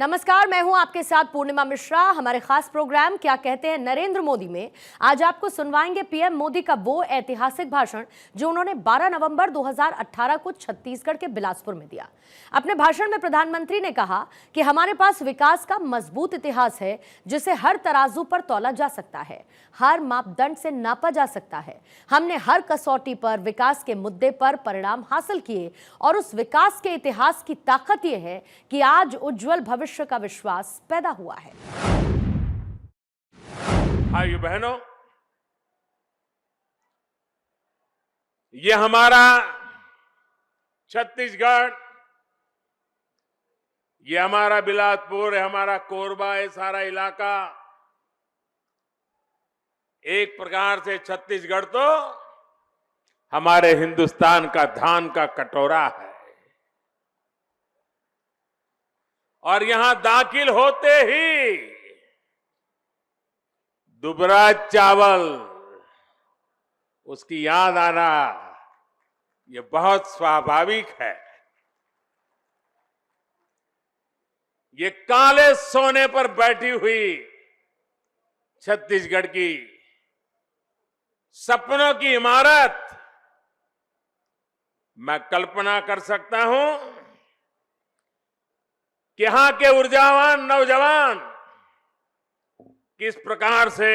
नमस्कार, मैं हूं आपके साथ पूर्णिमा मिश्रा। हमारे खास प्रोग्राम क्या कहते हैं नरेंद्र मोदी में आज आपको सुनवाएंगे पीएम मोदी का वो ऐतिहासिक भाषण जो उन्होंने 12 नवंबर 2018 को छत्तीसगढ़ के बिलासपुर में दिया। अपने भाषण में प्रधानमंत्री ने कहा कि हमारे पास विकास का मजबूत इतिहास है जिसे हर तराजू पर तौला जा सकता है, हर मापदंड से नापा जा सकता है। हमने हर कसौटी पर विकास के मुद्दे पर परिणाम हासिल किए और उस विकास के इतिहास की ताकत यह है कि आज उज्जवल भविष्य का विश्वास पैदा हुआ है। भाइयों बहनों, ये हमारा छत्तीसगढ़, ये हमारा बिलासपुर है, हमारा कोरबा है, सारा इलाका एक प्रकार से छत्तीसगढ़ तो हमारे हिंदुस्तान का धान का कटोरा है। और यहां दाखिल होते ही दुबराज चावल, उसकी याद आना ये बहुत स्वाभाविक है। ये काले सोने पर बैठी हुई छत्तीसगढ़ की सपनों की इमारत, मैं कल्पना कर सकता हूं कि यहां के ऊर्जावान नौजवान किस प्रकार से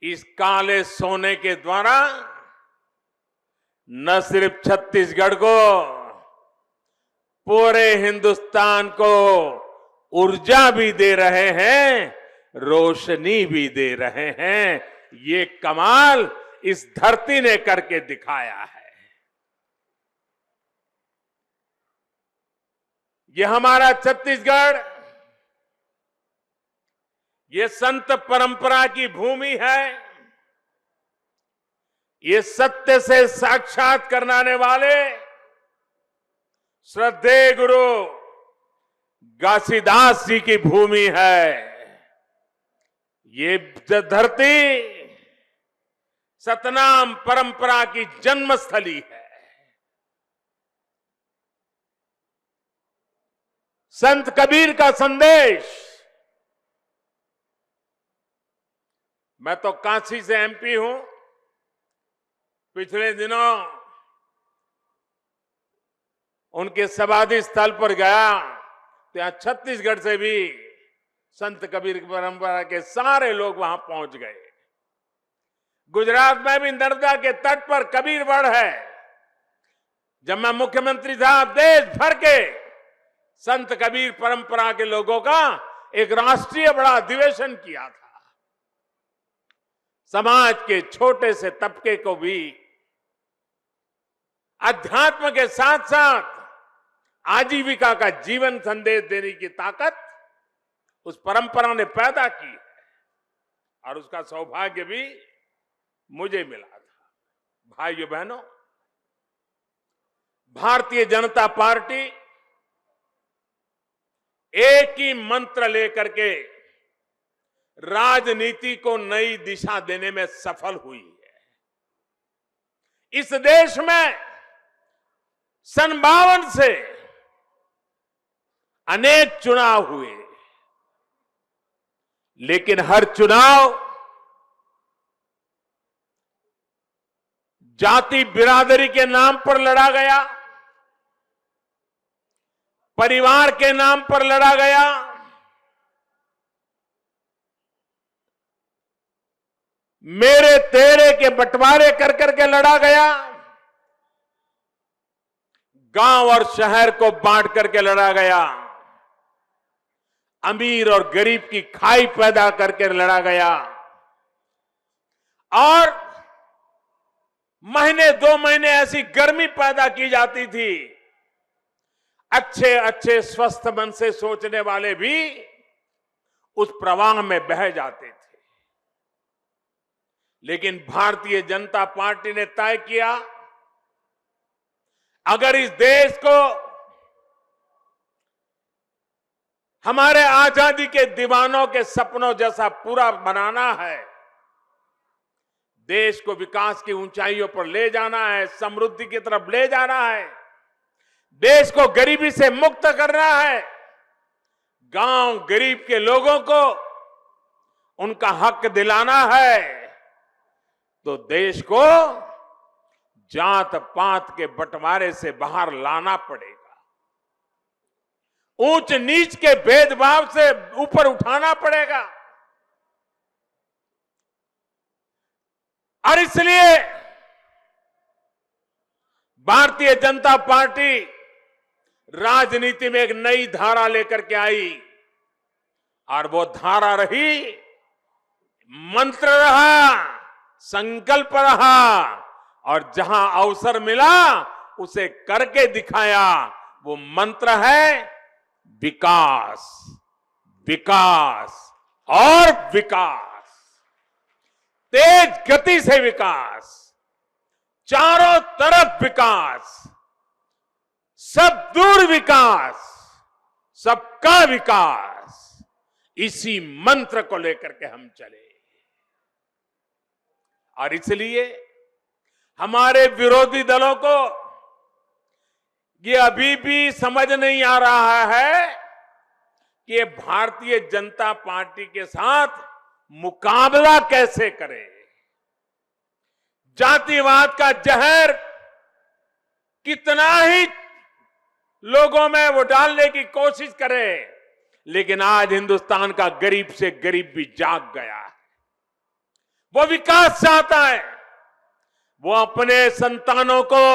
इस काले सोने के द्वारा न सिर्फ छत्तीसगढ़ को, पूरे हिंदुस्तान को ऊर्जा भी दे रहे हैं, रोशनी भी दे रहे हैं। ये कमाल इस धरती ने करके दिखाया है। ये हमारा छत्तीसगढ़, ये संत परंपरा की भूमि है। ये सत्य से साक्षात करने वाले श्रद्धेय गुरु घासीदास जी की भूमि है। ये धरती सतनाम परंपरा की जन्मस्थली है। संत कबीर का संदेश, मैं तो काशी से एमपी हूं। पिछले दिनों उनके समाधि स्थल पर गया तो यहां छत्तीसगढ़ से भी संत कबीर की परंपरा के सारे लोग वहां पहुंच गए। गुजरात में भी नर्मदा के तट पर कबीरवड़ है। जब मैं मुख्यमंत्री था, देश भर के संत कबीर परंपरा के लोगों का एक राष्ट्रीय बड़ा अधिवेशन किया था। समाज के छोटे से तबके को भी अध्यात्म के साथ साथ आजीविका का जीवन संदेश देने की ताकत उस परंपरा ने पैदा की है और उसका सौभाग्य भी मुझे मिला था। भाइयों बहनों, भारतीय जनता पार्टी एक ही मंत्र लेकर के राजनीति को नई दिशा देने में सफल हुई है। इस देश में सन 52 से अनेक चुनाव हुए, लेकिन हर चुनाव जाति बिरादरी के नाम पर लड़ा गया, परिवार के नाम पर लड़ा गया, मेरे तेरे के बंटवारे कर करके लड़ा गया, गांव और शहर को बांट करके लड़ा गया, अमीर और गरीब की खाई पैदा करके लड़ा गया। और महीने 2 महीने ऐसी गर्मी पैदा की जाती थी, अच्छे अच्छे स्वस्थ मन से सोचने वाले भी उस प्रवाह में बह जाते थे। लेकिन भारतीय जनता पार्टी ने तय किया, अगर इस देश को हमारे आजादी के दीवानों के सपनों जैसा पूरा बनाना है, देश को विकास की ऊंचाइयों पर ले जाना है, समृद्धि की तरफ ले जाना है, देश को गरीबी से मुक्त करना है, गांव गरीब के लोगों को उनका हक दिलाना है तो देश को जात पात के बंटवारे से बाहर लाना पड़ेगा, ऊंच नीच के भेदभाव से ऊपर उठाना पड़ेगा। और इसलिए भारतीय जनता पार्टी राजनीति में एक नई धारा लेकर के आई और वो धारा रही, मंत्र रहा, संकल्प रहा और जहां अवसर मिला उसे करके दिखाया। वो मंत्र है विकास, विकास और विकास, तेज गति से विकास, चारों तरफ विकास, सब दूर विकास, सबका विकास। इसी मंत्र को लेकर के हम चले और इसलिए हमारे विरोधी दलों को ये अभी भी समझ नहीं आ रहा है कि ये भारतीय जनता पार्टी के साथ मुकाबला कैसे करें। जातिवाद का जहर कितना ही लोगों में वो डालने की कोशिश करे, लेकिन आज हिंदुस्तान का गरीब से गरीब भी जाग गया है। वो विकास चाहता है, वो अपने संतानों को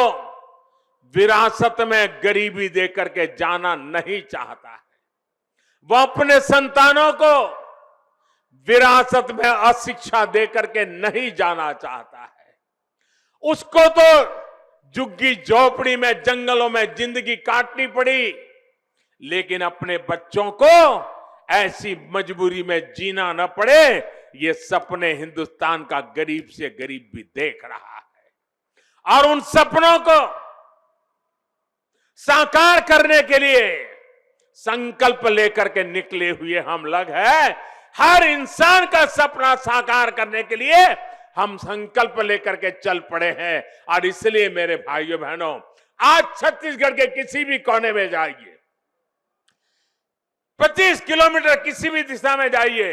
विरासत में गरीबी देकर के जाना नहीं चाहता है। वो अपने संतानों को विरासत में अशिक्षा देकर के नहीं जाना चाहता है। उसको तो झुग्गी झोपड़ी में जंगलों में जिंदगी काटनी पड़ी, लेकिन अपने बच्चों को ऐसी मजबूरी में जीना न पड़े, ये सपने हिंदुस्तान का गरीब से गरीब भी देख रहा है। और उन सपनों को साकार करने के लिए संकल्प लेकर के निकले हुए हम लोग हैं। हर इंसान का सपना साकार करने के लिए हम संकल्प लेकर के चल पड़े हैं। और इसलिए मेरे भाइयों बहनों, आज छत्तीसगढ़ के किसी भी कोने में जाइए, 25 किलोमीटर किसी भी दिशा में जाइए,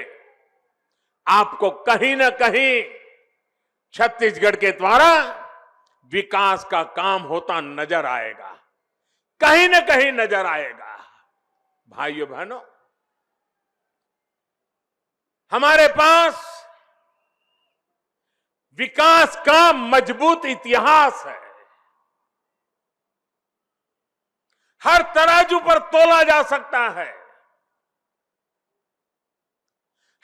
आपको कहीं ना कहीं छत्तीसगढ़ के द्वारा विकास का काम होता नजर आएगा, कहीं ना कहीं नजर आएगा। भाइयों बहनों, हमारे पास विकास का मजबूत इतिहास है। हर तराजू पर तोला जा सकता है,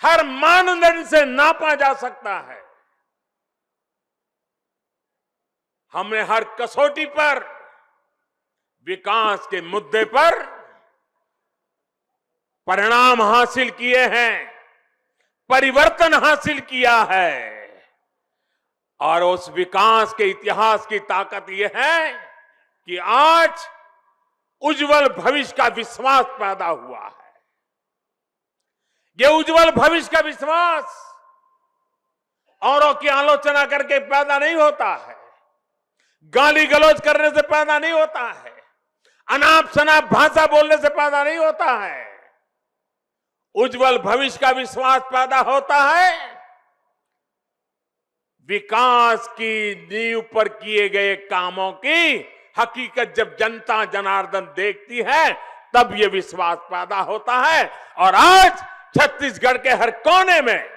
हर मानदंड से नापा जा सकता है। हमने हर कसौटी पर विकास के मुद्दे पर परिणाम हासिल किए हैं, परिवर्तन हासिल किया है। और उस विकास के इतिहास की ताकत यह है कि आज उज्जवल भविष्य का विश्वास पैदा हुआ है। ये उज्जवल भविष्य का विश्वास औरों की आलोचना करके पैदा नहीं होता है, गाली गलौज करने से पैदा नहीं होता है, अनाप शनाप भाषा बोलने से पैदा नहीं होता है। उज्जवल भविष्य का विश्वास पैदा होता है विकास की नींव पर किए गए कामों की हकीकत जब जनता जनार्दन देखती है, तब ये विश्वास पैदा होता है। और आज छत्तीसगढ़ के हर कोने में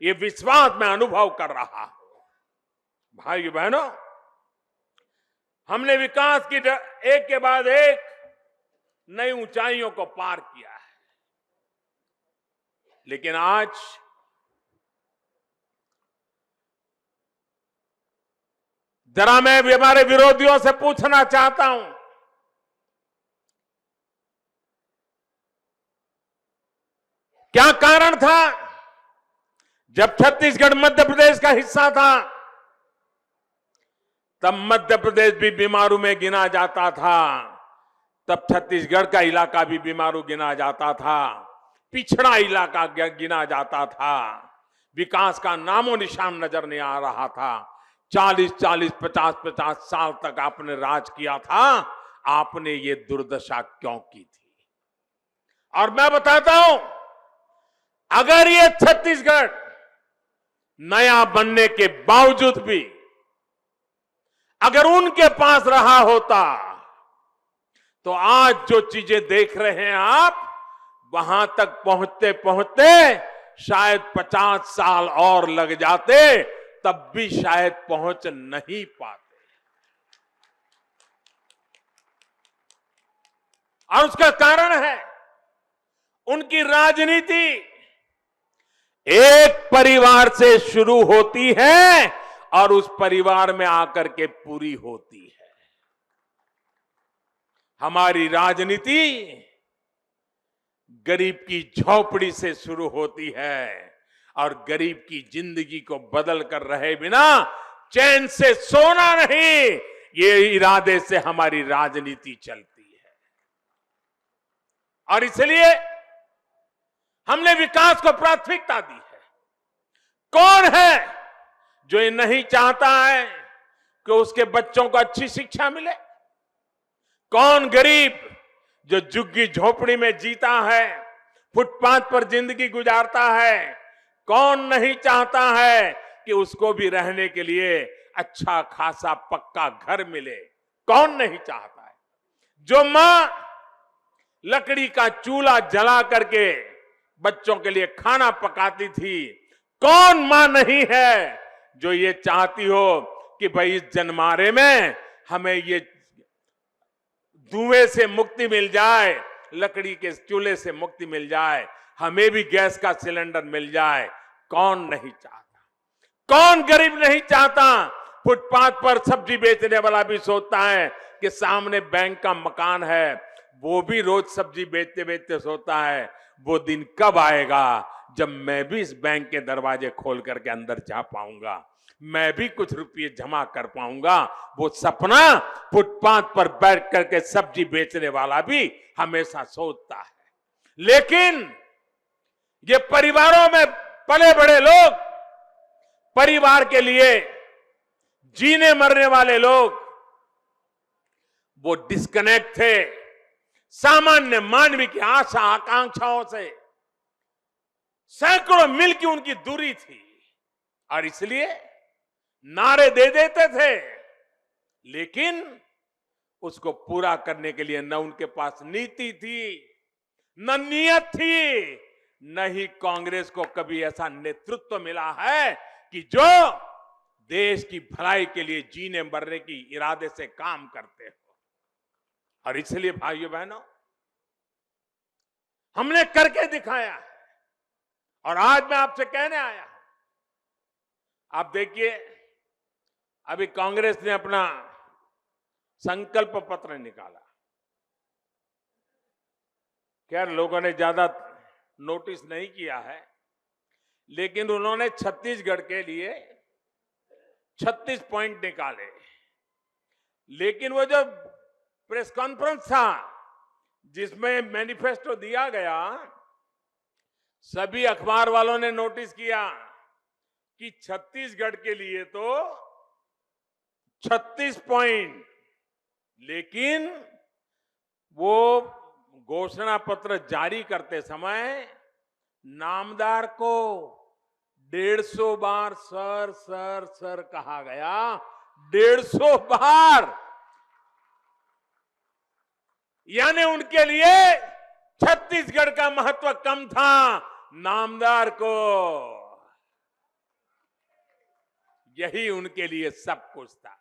ये विश्वास मैं अनुभव कर रहा हूं। भाइयों बहनों, हमने विकास की एक के बाद एक नई ऊंचाइयों को पार किया है, लेकिन आज जरा मैं हमारे विरोधियों से पूछना चाहता हूं, क्या कारण था जब छत्तीसगढ़ मध्य प्रदेश का हिस्सा था, तब मध्य प्रदेश भी बीमारू में गिना जाता था, तब छत्तीसगढ़ का इलाका भी बीमारू गिना जाता था, पिछड़ा इलाका गिना जाता था, विकास का नामो निशान नजर नहीं आ रहा था। 40-40, 50-50 साल तक आपने राज किया था, आपने ये दुर्दशा क्यों की थी? और मैं बताता हूं, अगर ये छत्तीसगढ़ नया बनने के बावजूद भी अगर उनके पास रहा होता तो आज जो चीजें देख रहे हैं आप, वहां तक पहुंचते पहुंचते शायद 50 साल और लग जाते, तब भी शायद पहुंच नहीं पाते। और उसका कारण है उनकी राजनीति एक परिवार से शुरू होती है और उस परिवार में आकर के पूरी होती है। हमारी राजनीति गरीब की झोपड़ी से शुरू होती है और गरीब की जिंदगी को बदल कर रहे बिना चैन से सोना नहीं, ये इरादे से हमारी राजनीति चलती है। और इसलिए हमने विकास को प्राथमिकता दी है। कौन है जो ये नहीं चाहता है कि उसके बच्चों को अच्छी शिक्षा मिले? कौन गरीब जो झुग्गी झोपड़ी में जीता है, फुटपाथ पर जिंदगी गुजारता है, कौन नहीं चाहता है कि उसको भी रहने के लिए अच्छा खासा पक्का घर मिले? कौन नहीं चाहता है? जो मां लकड़ी का चूल्हा जला करके बच्चों के लिए खाना पकाती थी, कौन मां नहीं है जो ये चाहती हो कि भाई इस जनमारे में हमें ये धुएं से मुक्ति मिल जाए, लकड़ी के चूल्हे से मुक्ति मिल जाए, हमें भी गैस का सिलेंडर मिल जाए? कौन नहीं चाहता? कौन गरीब नहीं चाहता? फुटपाथ पर सब्जी बेचने वाला भी सोचता है कि सामने बैंक का मकान है, वो भी रोज सब्जी बेचते बेचते सोचता है वो दिन कब आएगा जब मैं भी इस बैंक के दरवाजे खोल करके अंदर जा पाऊंगा, मैं भी कुछ रुपये जमा कर पाऊंगा। वो सपना फुटपाथ पर बैठ करके सब्जी बेचने वाला भी हमेशा सोचता है। लेकिन ये परिवारों में पले बड़े लोग, परिवार के लिए जीने मरने वाले लोग, वो डिस्कनेक्ट थे सामान्य मानवीय की आशा आकांक्षाओं से। सैकड़ों मील की उनकी दूरी थी और इसलिए नारे दे देते थे, लेकिन उसको पूरा करने के लिए न उनके पास नीति थी, न नियत थी, न ही कांग्रेस को कभी ऐसा नेतृत्व मिला है कि जो देश की भलाई के लिए जीने मरने की इरादे से काम करते हो। और इसलिए भाइयों बहनों, हमने करके दिखाया है और आज मैं आपसे कहने आया हूं। आप देखिए, अभी कांग्रेस ने अपना संकल्प पत्र निकाला। खैर लोगों ने ज्यादा नोटिस नहीं किया है, लेकिन उन्होंने छत्तीसगढ़ के लिए 36 पॉइंट निकाले। लेकिन वो जो प्रेस कॉन्फ्रेंस था जिसमें मैनिफेस्टो दिया गया, सभी अखबार वालों ने नोटिस किया कि छत्तीसगढ़ के लिए तो 36 पॉइंट, लेकिन वो घोषणा पत्र जारी करते समय नामदार को 150 बार सर सर सर कहा गया। 150 बार, यानी उनके लिए छत्तीसगढ़ का महत्व कम था, नामदार को यही उनके लिए सब कुछ था।